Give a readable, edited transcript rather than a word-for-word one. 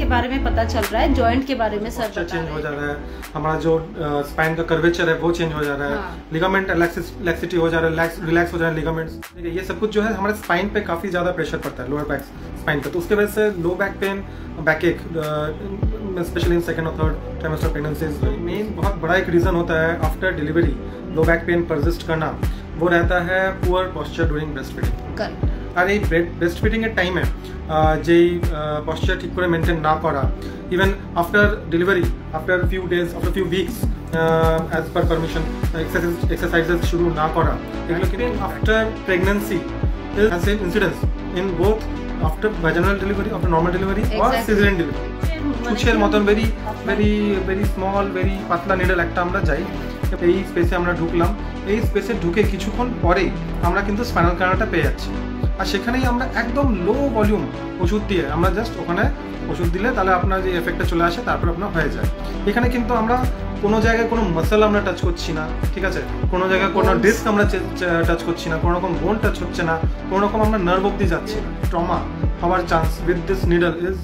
के बारे में पता चल रहा है, जॉइंट के बारे में सर चेंज हो जा रहा है, हमारा जो स्पाइन का कर्वेचर है वो चेंज हो जा रहा है, लिगामेंट लैक्सिटी हो जा रहा है, रिलैक्स हो जा रहे हैं लिगामेंट्स। ठीक है, ये सब कुछ जो है हमारे स्पाइन पे काफी ज्यादा प्रेशर पड़ता है, लोअर बैक स्पाइन पे, तो उसके वजह से low back pain, backache, specially in second और थर्ड ट्राइमेस्टर प्रेगनेंसीज, मेन बहुत बड़ा एक रीजन होता है after delivery low back pain persist करना, वो रहता है poor posture during breast feeding. আর এই ব্রেস্ট ফিডিং এর টাইমে যেই পশ্চার ঠিক করে মেনটেন না করা, even after delivery, after few days, after few weeks as per permission exercises শুরু না করা, এগুলো কিন্তু after pregnancy has same incidence in both after vaginal delivery, after normal delivery or caesarean delivery. কুচের মতন very very very small, very পাতলা needle একটা আমরা যাই, এই স্পেসে আমরা ঢুকলাম, এই স্পেসে ঢুকে কিছুক্ষণ পরে আমরা কিন্তু স্পাইনাল কানালটা পেয়ে যাচ্ছি, আর সেখানেই আমরা একদম লো ভলিউম ওষুধ দিয়ে আমরা জাস্ট ওখানে ওষুধ দিলে তাহলে আপনার যে এফেক্টটা চলে আসে তারপর আপনার হয়ে যায়। এখানে কিন্তু আমরা কোনো জায়গায় কোনো মাসল আমরা টাচ করছি না, ঠিক আছে, কোনো জায়গায় কোনো ডিস্ক আমরা টাচ করছি না, কোনো রকম বোন টাচ হচ্ছে না, কোনো রকম আমরা নার্ভ অব্দি যাচ্ছি না। ট্রমা হওয়ার chance with this needle is